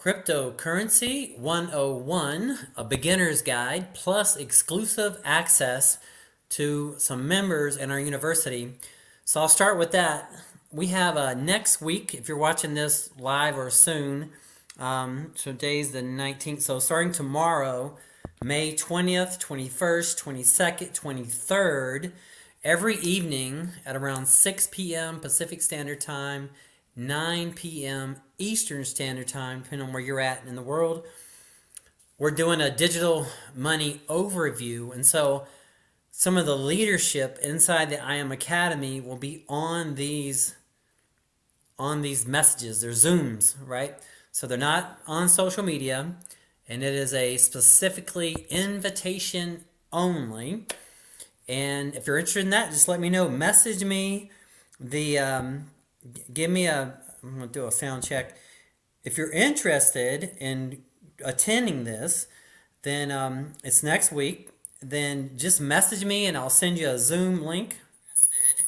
Cryptocurrency 101, a beginner's guide, plus exclusive access to some members in our university. So I'll start with that. We have next week, if you're watching this live or soon, so today's the 19th. So starting tomorrow, May 20th, 21st, 22nd, 23rd, every evening at around 6 p.m. Pacific Standard Time, 9 p.m. Eastern Standard Time, depending on where you're at in the world. We're doing a digital money overview, and so some of the leadership inside the I Am Academy will be on these messages. They're Zooms, right? So they're not on social media, and it is a specifically invitation only. And if you're interested in that, just let me know. Message me. Give me a. I'm gonna do a sound check. If you're interested in attending this, then it's next week. Then just message me, and I'll send you a Zoom link.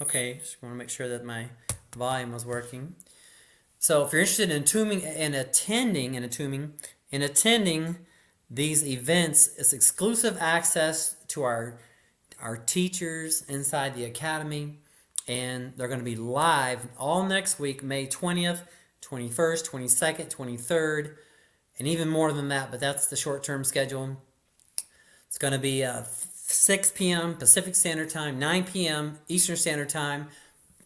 Okay, just want to make sure that my volume was working. So if you're interested in attending these events, it's exclusive access to our teachers inside the academy, and they're going to be live all next week, May 20th, 21st, 22nd, 23rd, and even more than that, but that's the short-term schedule. It's going to be 6 p.m. Pacific Standard Time, 9 p.m. Eastern Standard Time.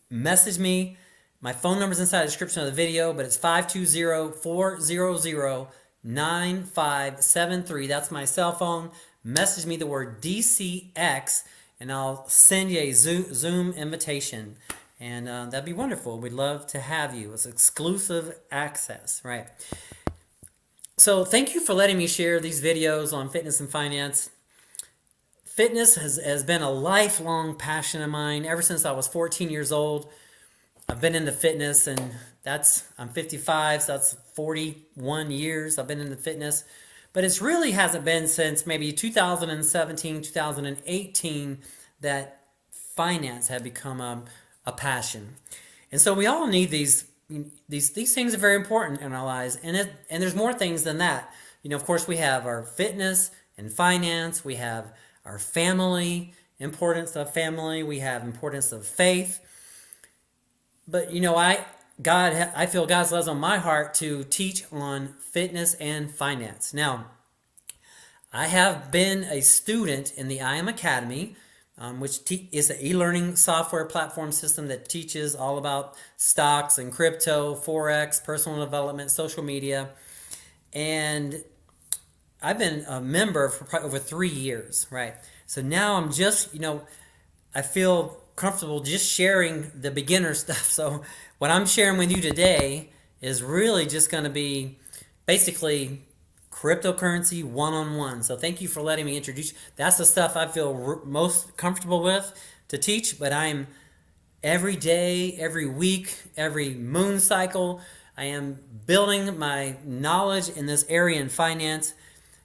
Message me. My phone number is inside the description of the video, but it's 520-400-9573. That's my cell phone. Message me the word DCX, and I'll send you a Zoom invitation. And that'd be wonderful. We'd love to have you. It's exclusive access, right? So thank you for letting me share these videos on fitness and finance. Fitness has been a lifelong passion of mine ever since I was 14 years old. I've been into fitness, and I'm 55, so that's 41 years I've been into fitness. But it really hasn't been since maybe 2017, 2018 that finance had become a passion. And so we all need these things are very important in our lives, and there's more things than that. Of course, we have our fitness and finance, we have our family, importance of family, we have importance of faith. But I feel God's lays on my heart to teach on fitness and finance. Now, I have been a student in the I Am Academy, which is an e-learning software platform system that teaches all about stocks and crypto, forex, personal development, social media, and I've been a member for probably over 3 years, right? So now I'm just, I feel comfortable just sharing the beginner stuff. So what I'm sharing with you today is really just going to be basically cryptocurrency one-on-one. So thank you for letting me introduce you. That's the stuff I feel most comfortable with to teach, but I'm every day, every week, every moon cycle, I am building my knowledge in this area in finance,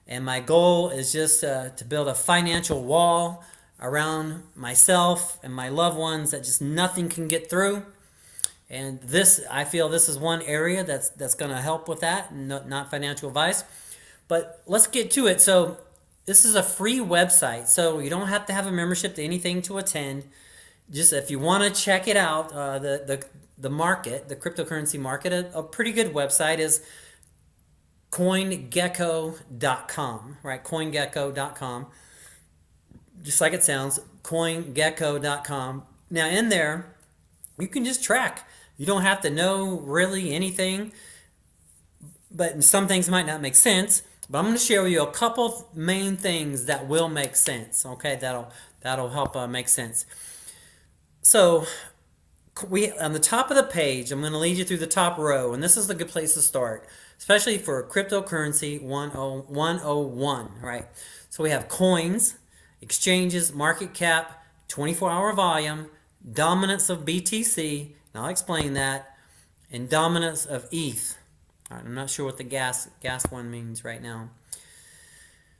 and my goal is just to build a financial wall around myself and my loved ones that just nothing can get through. And I feel this is one area that's going to help with that, not financial advice. But let's get to it. So this is a free website, so you don't have to have a membership to anything to attend. Just if you want to check it out, the market, the cryptocurrency market, a pretty good website is CoinGecko.com, right? CoinGecko.com. Just like it sounds, CoinGecko.com. Now in there, you can just track. You don't have to know really anything, but some things might not make sense. But I'm going to share with you a couple main things that will make sense. Okay, that'll help make sense. So on the top of the page, I'm going to lead you through the top row, and this is a good place to start, especially for cryptocurrency 101, right? So we have coins, exchanges, market cap, 24-hour volume, dominance of BTC, and I'll explain that, and dominance of ETH. All right, I'm not sure what the gas one means right now.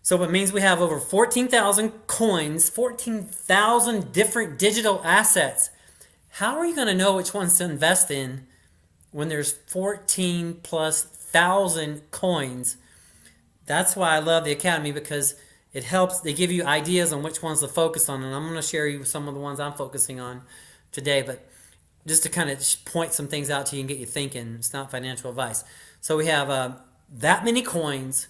So it means we have over 14,000 coins, 14,000 different digital assets. How are you going to know which ones to invest in when there's 14 plus 1,000 coins. That's why I love the Academy, because it helps. They give you ideas on which ones to focus on, and I'm going to share you some of the ones I'm focusing on today. But just to kind of point some things out to you and get you thinking, it's not financial advice. So we have that many coins.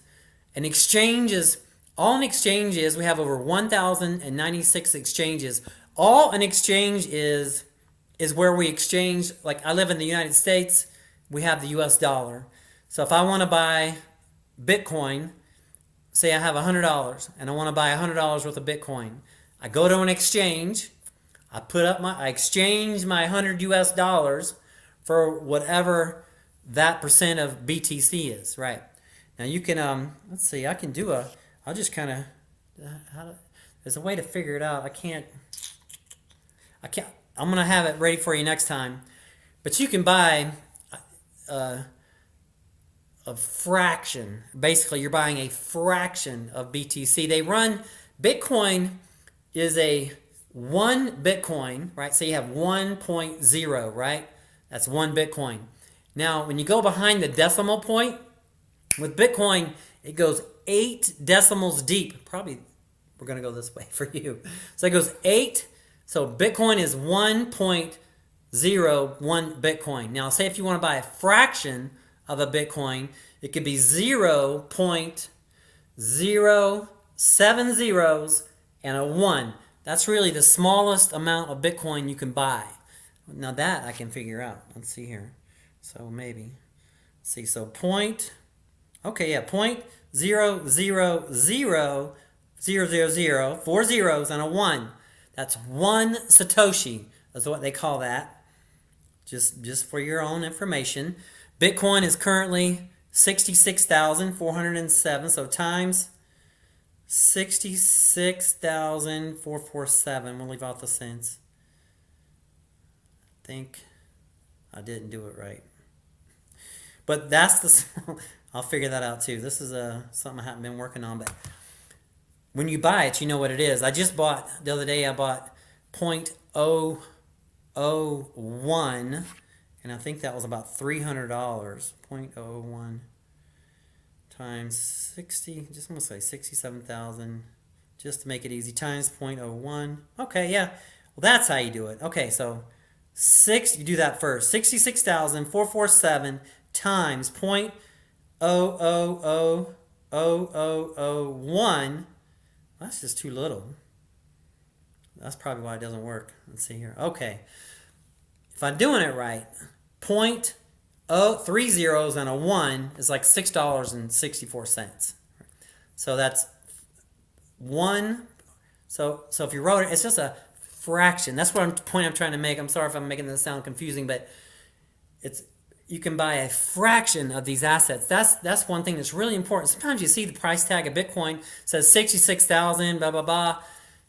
An exchange is all an exchange is. We have over 1,096 exchanges. All an exchange is where we exchange. Like I live in the United States, we have the U.S. dollar. So if I want to buy Bitcoin, say I have $100 and I want to buy $100 worth of Bitcoin, I go to an exchange. I exchange my 100 US dollars for whatever that percent of BTC is, right? Now you can, let's see, I'll just kind of, there's a way to figure it out. I'm going to have it ready for you next time. But you can buy a fraction. Basically, you're buying a fraction of BTC. Bitcoin is a one Bitcoin, right? So you have 1.0, right? That's one Bitcoin. Now, when you go behind the decimal point, with Bitcoin, it goes 8 decimals deep. Probably, we're going to go this way for you. So it goes 8. So Bitcoin is 1.01 Bitcoin. Now, say if you want to buy a fraction of a Bitcoin, it could be 0.070 zeros and a 1. That's really the smallest amount of Bitcoin you can buy. Now that I can figure out. Let's see here. So maybe. Let's see. So point 0.00000, 4 zeros and a 1. That's 1 Satoshi. That's what they call that. Just for your own information. Bitcoin is currently 66,407. So times 66,447. We'll leave out the cents. I think I didn't do it right. But that's the... I'll figure that out too. This is something I haven't been working on. But when you buy it, you know what it is. The other day I bought 0.001. And I think that was about $300. 0.001 times 60, just want to say 67,000, just to make it easy, times 0.01. Okay, yeah. Well, that's how you do it. Okay, so you do that first. 66,447 times 0.0000001. That's just too little. That's probably why it doesn't work. Let's see here. Okay. If I'm doing it right, 3 zeros and a 1 is like $6.64. So that's 1. So if you wrote it, it's just a fraction. That's what point I'm trying to make. I'm sorry if I'm making this sound confusing, but you can buy a fraction of these assets. That's one thing that's really important. Sometimes you see the price tag of Bitcoin says 66,000, blah blah blah,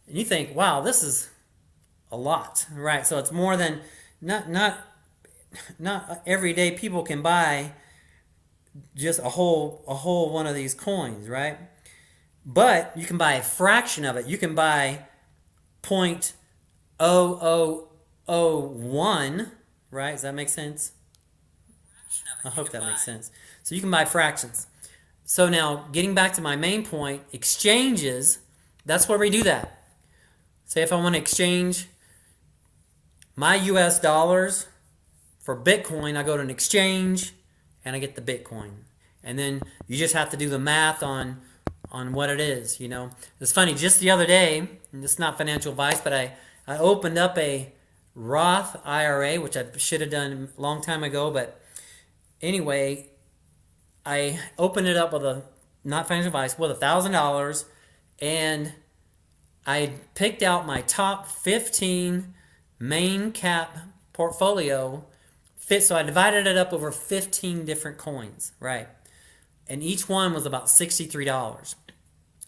and you think, wow, this is a lot, right? So it's more than not everyday people can buy just a whole one of these coins, right? But you can buy a fraction of it. You can buy 0.0001, right? Does that make sense? I hope that makes sense. So you can buy fractions. So now, getting back to my main point, exchanges, that's where we do that. Say if I want to exchange my US dollars for Bitcoin, I go to an exchange and I get the Bitcoin. And then you just have to do the math on what it is, you know. It's funny, just the other day, and it's not financial advice, but I opened up a Roth IRA, which I should have done a long time ago, but anyway, I opened it up with not financial advice, with $1,000, and I picked out my top 15 main cap portfolio fit. So I divided it up over 15 different coins, right? And each one was about $63.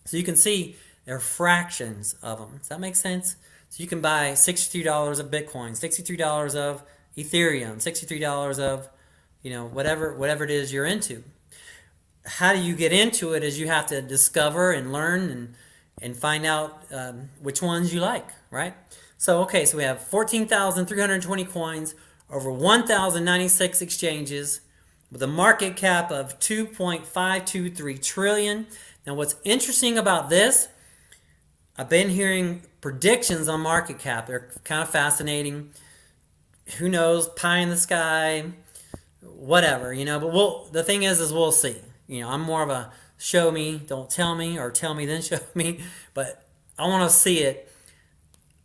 So you can see there are fractions of them. Does that make sense? So you can buy $63 of Bitcoin, $63 of Ethereum, $63 of, you know, whatever it is you're into. How do you get into it is you have to discover and learn and find out which ones you like, right? So, okay, so we have 14,320 coins, over 1,096 exchanges, with a market cap of 2.523 trillion. Now, what's interesting about this, I've been hearing predictions on market cap. They're kind of fascinating. Who knows? Pie in the sky, whatever, But the thing is we'll see. I'm more of a show me, don't tell me, or tell me then show me. But I want to see it.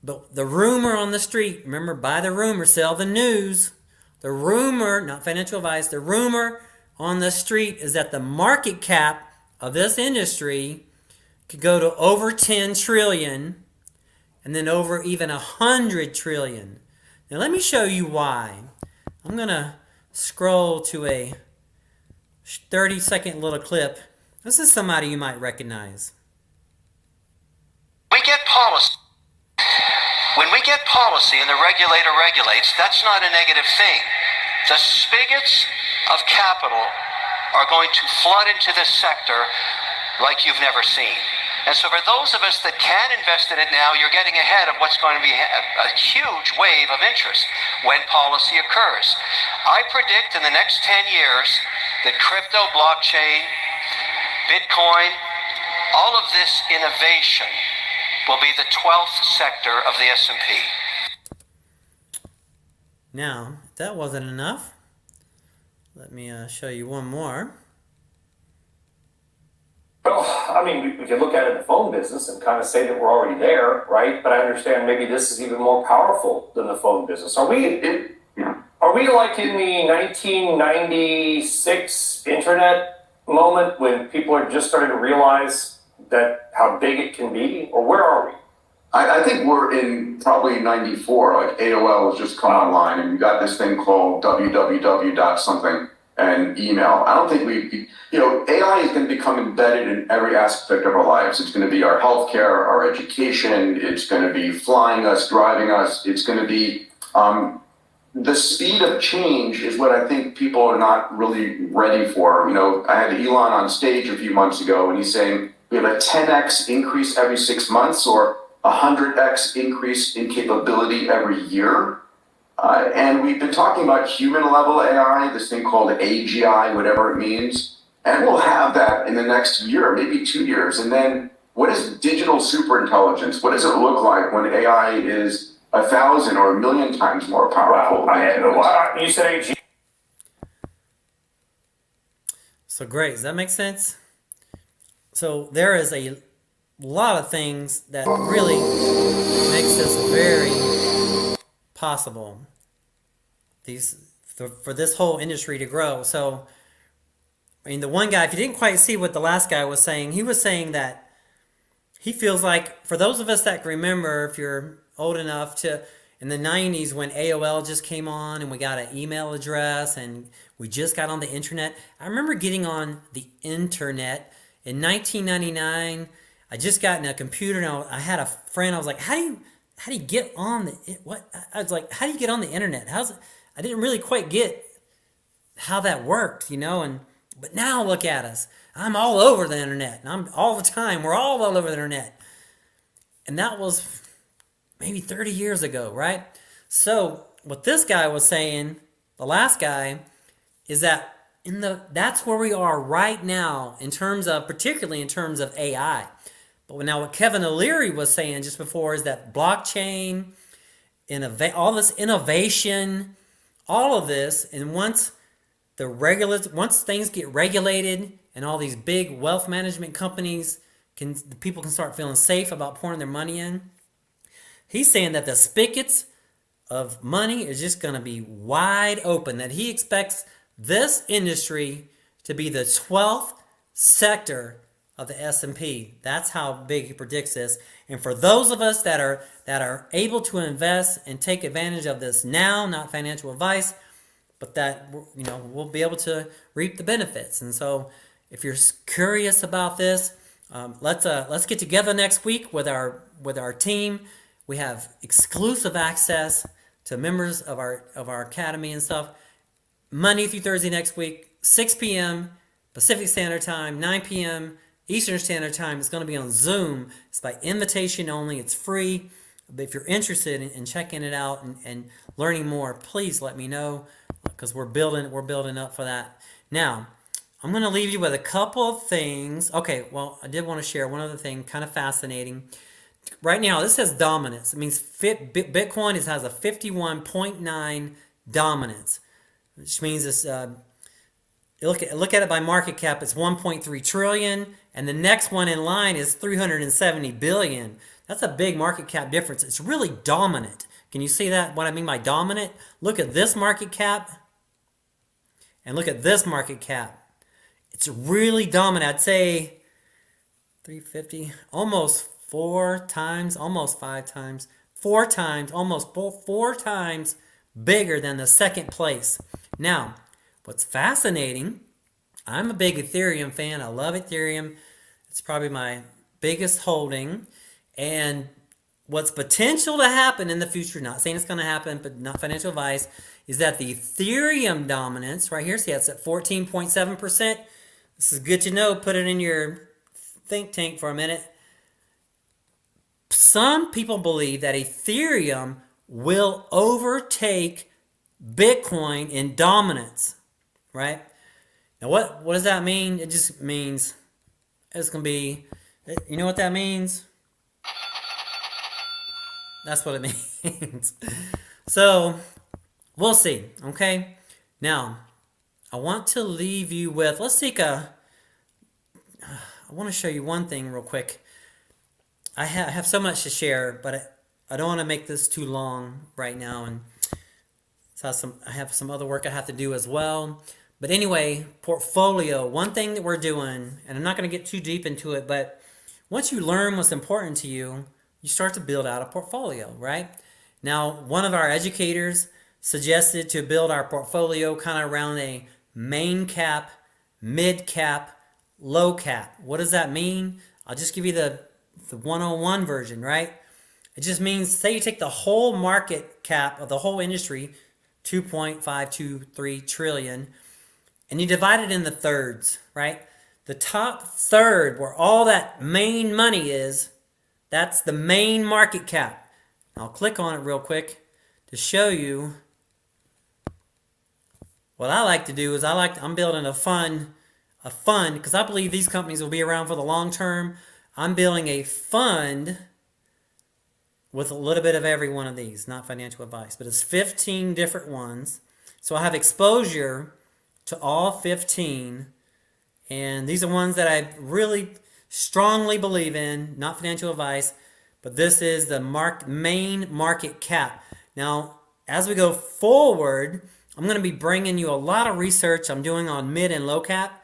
But the rumor on the street, remember, buy the rumor, sell the news. The rumor, not financial advice, the rumor on the street is that the market cap of this industry could go to over 10 trillion and then over even 100 trillion. Now let me show you why. I'm going to scroll to a 30-second little clip. This is somebody you might recognize. We get policy. When we get policy and the regulator regulates, that's not a negative thing. The spigots of capital are going to flood into this sector like you've never seen. And so for those of us that can invest in it now, you're getting ahead of what's going to be a huge wave of interest when policy occurs. I predict in the next 10 years that crypto, blockchain, Bitcoin, all of this innovation will be the 12th sector of the S&P. Now, if that wasn't enough, let me show you one more. Well, I mean, we could look at it in the phone business and kind of say that we're already there, right? But I understand maybe this is even more powerful than the phone business. Are we like in the 1996 internet moment when people are just starting to realize that how big it can be? Or where are we? I think we're in probably 94, like AOL was just come online and we got this thing called www dot something and email. I don't think AI is going to become embedded in every aspect of our lives. It's going to be our healthcare, our education. It's going to be flying us, driving us. It's going to be, the speed of change is what I think people are not really ready for. I had Elon on stage a few months ago and he's saying we have a 10x increase every 6 months or 100x increase in capability every year. And we've been talking about human level AI, this thing called AGI, whatever it means. And we'll have that in the next year, maybe 2 years. And then what is digital superintelligence? What does it look like when AI is 1,000 or 1,000,000 times more powerful? Wow, you said AGI. So great, does that make sense? So there is a lot of things that really makes this very possible. For this whole industry to grow. So, I mean, the one guy, if you didn't quite see what the last guy was saying, he was saying that he feels like, for those of us that can remember, if you're old enough to, in the 90s when AOL just came on and we got an email address and we just got on the internet. I remember getting on the internet in 1999. I just gotten a computer and I had a friend. I was like, how do you get on the, what? I was like, how do you get on the internet? I didn't really quite get how that worked, but now look at us. I'm all over the internet. And I'm all the time. We're all over the internet. And that was maybe 30 years ago, right? So what this guy was saying, the last guy, is that that's where we are right now particularly in terms of AI. But now what Kevin O'Leary was saying just before is that blockchain, all this innovation, all of this, and once things get regulated and all these big wealth management companies people can start feeling safe about pouring their money in. He's saying that the spigots of money is just going to be wide open, that he expects this industry to be the 12th sector of the S&P. That's how big he predicts this. And for those of us that are able to invest and take advantage of this now, not financial advice, but that we'll be able to reap the benefits. And so, if you're curious about this, let's get together next week with our team. We have exclusive access to members of our academy and stuff. Monday through Thursday next week, 6 p.m. Pacific Standard Time, 9 p.m. Eastern Standard Time. It's going to be on Zoom. It's by invitation only. It's free. But if you're interested in checking it out and learning more, please let me know, because we're building up for that. Now, I'm going to leave you with a couple of things. Okay, well, I did want to share one other thing, kind of fascinating. Right now, this says dominance. It means Bitcoin has a 51.9 dominance, which means it's look at it by market cap. It's 1.3 trillion, and the next one in line is 370 billion. That's a big market cap difference. It's really dominant. Can you see that? What I mean by dominant? Look at this market cap, and look at this market cap. It's really dominant. I'd say 350, almost 4 times, almost 5 times, 4 times, almost 4 times bigger than the second place. Now, what's fascinating, I'm a big Ethereum fan. I love Ethereum. It's probably my biggest holding. And what's potential to happen in the future, not saying it's going to happen, but not financial advice, is that the Ethereum dominance, right here, see it's at 14.7%. This is good to know. Put it in your think tank for a minute. Some people believe that Ethereum will overtake Bitcoin in dominance, right? Now, what does that mean? It just means it's going to be, you know what that means? That's what it means. So, we'll see, okay? Now, I want to leave you with, I want to show you one thing real quick. I have so much to share, but I don't want to make this too long right now, and so I have some other work I have to do as well. But anyway, portfolio, one thing that we're doing, and I'm not going to get too deep into it, but once you learn what's important to you, you start to build out a portfolio, right? Now, one of our educators suggested to build our portfolio kind of around a main cap, mid cap, low cap. What does that mean? I'll just give you the 101 version, right? It just means, say you take the whole market cap of the whole industry, 2.523 trillion, and you divide it into thirds, right? The top third, where all that main money is, that's the main market cap. I'll click on it real quick to show you. What I like to do is I'm building a fund, because I believe these companies will be around for the long term. I'm building a fund with a little bit of every one of these, not financial advice, but it's 15 different ones. So I have exposure to all 15, and these are ones that I really strongly believe in, not financial advice, but this is the main market cap. Now, as we go forward, I'm going to be bringing you a lot of research I'm doing on mid and low cap.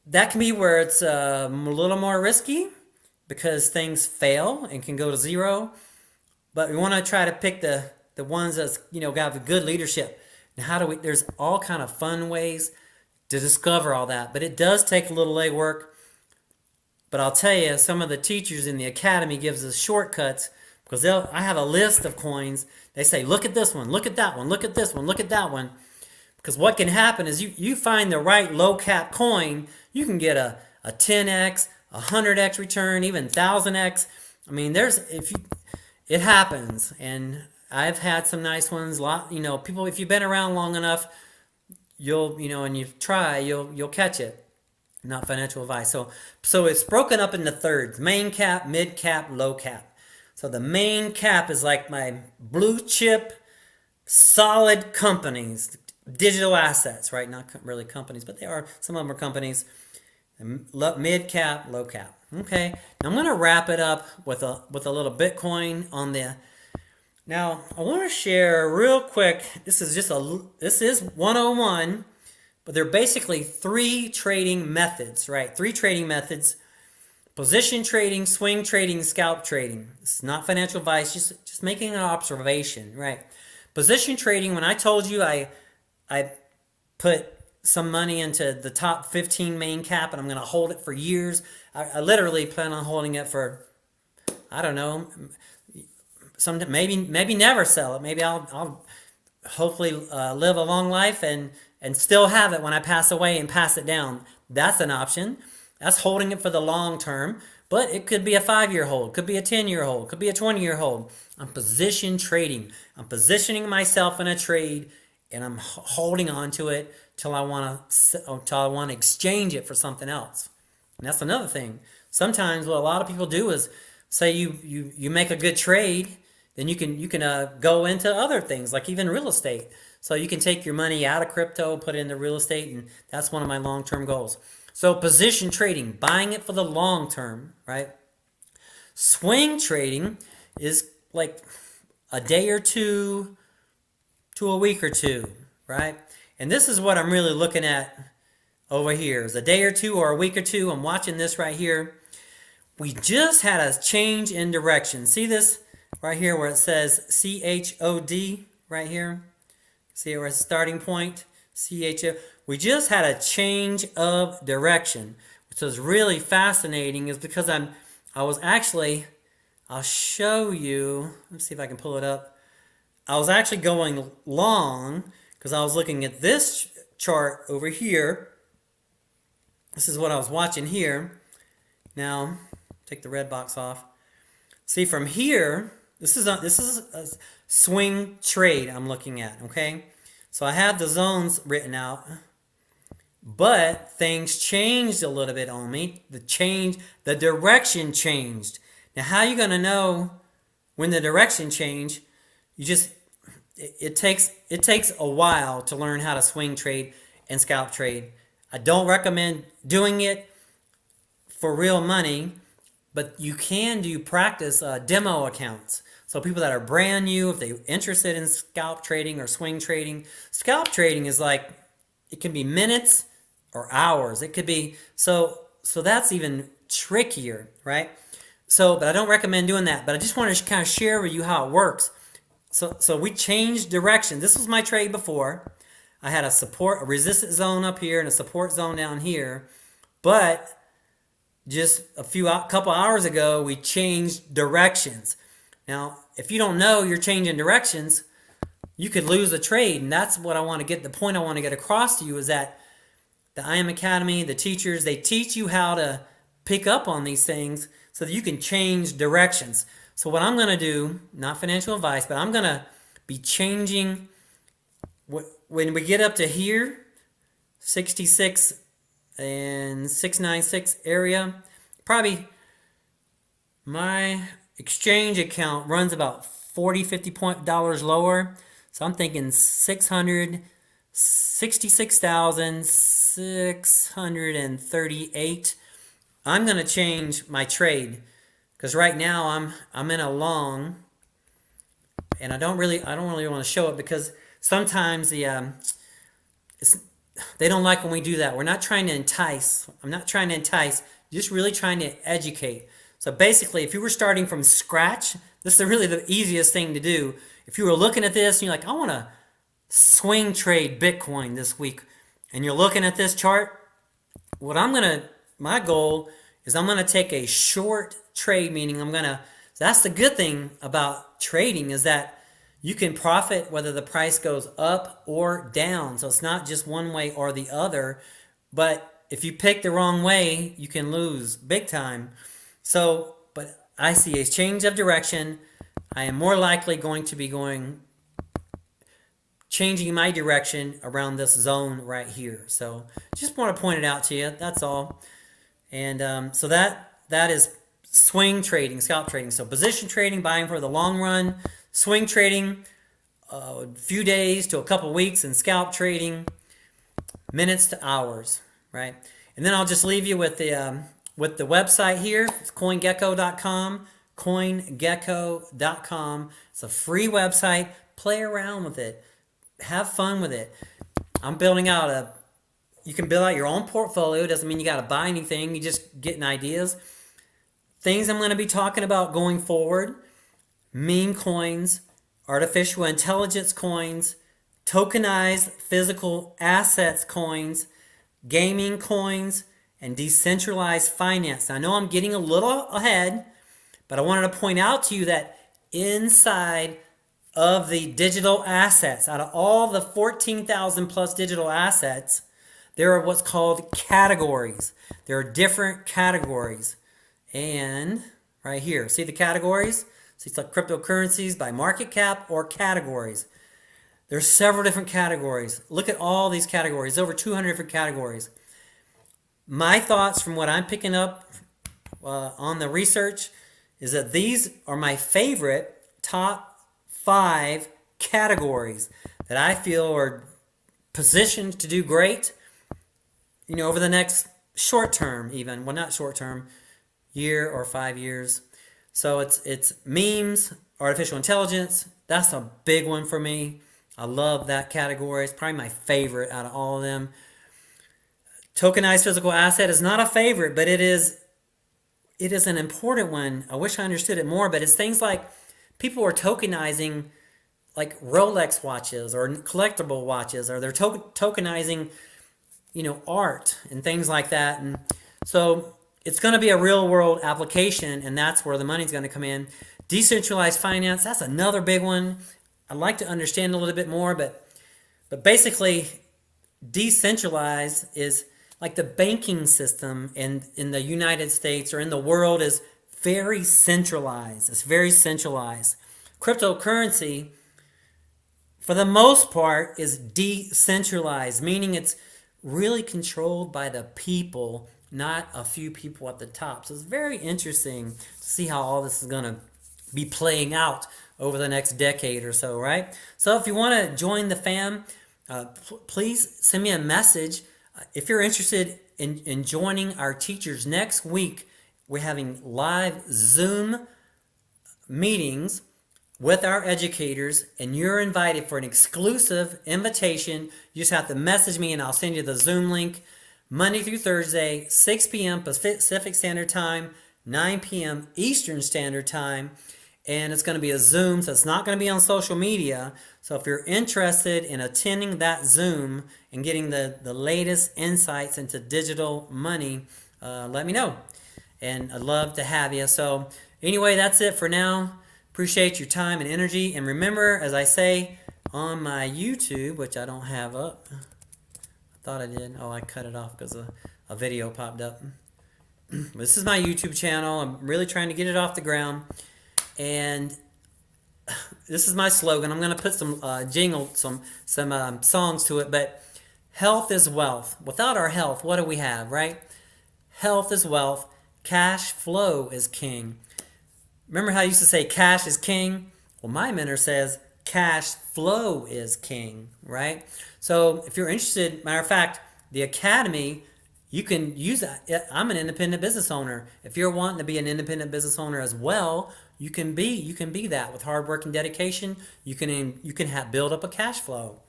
That can be where it's a little more risky because things fail and can go to zero. But we want to try to pick the ones that's, got the good leadership. Now, there's all kind of fun ways to discover all that. But it does take a little legwork. But I'll tell you, some of the teachers in the academy gives us shortcuts because I have a list of coins. They say, look at this one, look at that one, look at this one, look at that one. Because what can happen is you find the right low cap coin, you can get a 10x, 100x return, even 1000x. I mean, it happens, and I've had some nice ones. People, if you've been around long enough, and you try, you'll catch it. Not financial advice. So it's broken up into thirds: main cap, mid cap, low cap. So the main cap is like my blue chip, solid companies, digital assets, right? Not really companies, but some of them are companies. Mid cap, low cap. Okay. Now I'm going to wrap it up with a little Bitcoin on the. Now I want to share real quick. This is 101, but they're basically 3 trading methods, right? 3 trading methods: position trading, swing trading, scalp trading. It's not financial advice, just making an observation, right? Position trading, when I told you I put some money into the top 15 main cap and I'm going to hold it for years. I literally plan on holding it for, I don't know, maybe never sell it. Maybe I'll hopefully live a long life and still have it when I pass away and pass it down. That's an option. That's holding it for the long term, but it could be a 5-year hold, could be a 10-year hold, could be a 20-year hold. I'm position trading. I'm positioning myself in a trade and I'm holding on to it till I want to exchange it for something else. And that's another thing. Sometimes what a lot of people do is say you make a good trade, then you can go into other things like even real estate. So you can take your money out of crypto, put it into real estate, and that's one of my long-term goals. So position trading, buying it for the long term, right? Swing trading is like a day or two to a week or two, right? And this is what I'm really looking at over here. Is a day or two or a week or two. I'm watching this right here. We just had a change in direction. See this right here where it says CHOD right here? See where it's starting point? CHO. We just had a change of direction, which was really fascinating. Is because I was actually, I'll show you. Let's see if I can pull it up. I was actually going long because I was looking at this chart over here. This is what I was watching here. Now, take the red box off. See from here, this is a swing trade I'm looking at, okay? So I have the zones written out, but things changed a little bit on me. The direction changed. Now, how are you going to know when the direction changed? It takes a while to learn how to swing trade and scalp trade. I don't recommend doing it for real money, but you can do practice demo accounts. So people that are brand new, if they're interested in scalp trading or swing trading, scalp trading is like, it can be minutes or hours. It could be, so that's even trickier, right? So, but I don't recommend doing that. But I just want to kind of share with you how it works. So we changed direction. This was my trade before. I had a resistance zone up here and a support zone down here. But just couple hours ago, we changed directions. Now, if you don't know you're changing directions, you could lose a trade. And that's what the point I want to get across to you is that the IM Academy, the teachers, they teach you how to pick up on these things so that you can change directions. So what I'm going to do, not financial advice, but I'm going to be changing, when we get up to here, 66 and 696 area, probably my exchange account runs about $40-50 lower. So I'm thinking 666,638. I'm going to change my trade because right now I'm in a long, and I don't really want to show it because sometimes they don't like when we do that. We're not trying to entice. I'm not trying to entice. Just really trying to educate. So basically, if you were starting from scratch, this is really the easiest thing to do. If you were looking at this and you're like, I want to swing trade Bitcoin this week, and you're looking at this chart, my goal is I'm going to take a short trade, meaning that's the good thing about trading is that you can profit whether the price goes up or down. So it's not just one way or the other, but if you pick the wrong way, you can lose big time. So, but I see a change of direction. I am more likely going to be changing my direction around this zone right here. So just want to point it out to you. That's all. And so that is swing trading, scalp trading. So position trading, buying for the long run. Swing trading, a few days to a couple weeks, and scalp trading, minutes to hours, right? And then I'll just leave you with the website here. It's CoinGecko.com, CoinGecko.com. It's a free website. Play around with it. Have fun with it. I'm building out you can build out your own portfolio. It doesn't mean you got to buy anything. You're just getting ideas. Things I'm going to be talking about going forward: meme coins, artificial intelligence coins, tokenized physical assets coins, gaming coins, and decentralized finance. Now, I know I'm getting a little ahead, but I wanted to point out to you that inside of the digital assets, out of all the 14,000 plus digital assets, there are what's called categories. There are different categories. And right here, see the categories? See, it's like cryptocurrencies by market cap or categories. There's several different categories. Look at all these categories, over 200 different categories. My thoughts from what I'm picking up on the research is that these are my favorite top 5 categories that I feel are positioned to do great, over the next short term, even. Well, not short term, year or 5 years. So it's memes, artificial intelligence. That's a big one for me. I love that category. It's probably my favorite out of all of them. Tokenized physical asset is not a favorite, but it is an important one. I wish I understood it more, but it's things like people are tokenizing like Rolex watches or collectible watches, or they're tokenizing, art and things like that. And so it's going to be a real world application, and that's where the money's going to come in. Decentralized finance, that's another big one. I'd like to understand a little bit more, but basically decentralized is like the banking system in the United States or in the world is very centralized. It's very centralized. Cryptocurrency, for the most part, is decentralized, meaning it's really controlled by the people, not a few people at the top. So it's very interesting to see how all this is going to be playing out over the next decade or so, right? So if you want to join the fam, please send me a message. If you're interested in joining our teachers next week, we're having live Zoom meetings with our educators, and you're invited for an exclusive invitation. You just have to message me and I'll send you the Zoom link. Monday through Thursday, 6 p.m. Pacific Standard Time, 9 p.m. Eastern Standard Time. And it's going to be a Zoom, so it's not going to be on social media. So if you're interested in attending that Zoom and getting the latest insights into digital money, let me know. And I'd love to have you. So anyway, that's it for now. Appreciate your time and energy. And remember, as I say on my YouTube, which I don't have up. I thought I did. Oh, I cut it off because a video popped up. This is my YouTube channel. I'm really trying to get it off the ground. And this is my slogan. I'm going to put some some songs to it. But health is wealth. Without our health, what do we have, right? Health is wealth. Cash flow is king. Remember how I used to say cash is king? Well, my mentor says cash flow is king, right? So if you're interested, matter of fact, the Academy, you can use that. I'm an independent business owner. If you're wanting to be an independent business owner as well, you can be that with hard work and dedication. You can build up a cash flow.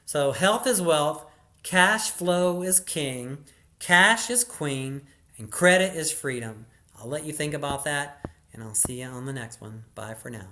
So health is wealth, cash flow is king, cash is queen, and credit is freedom. I'll let you think about that, and I'll see you on the next one. Bye for now.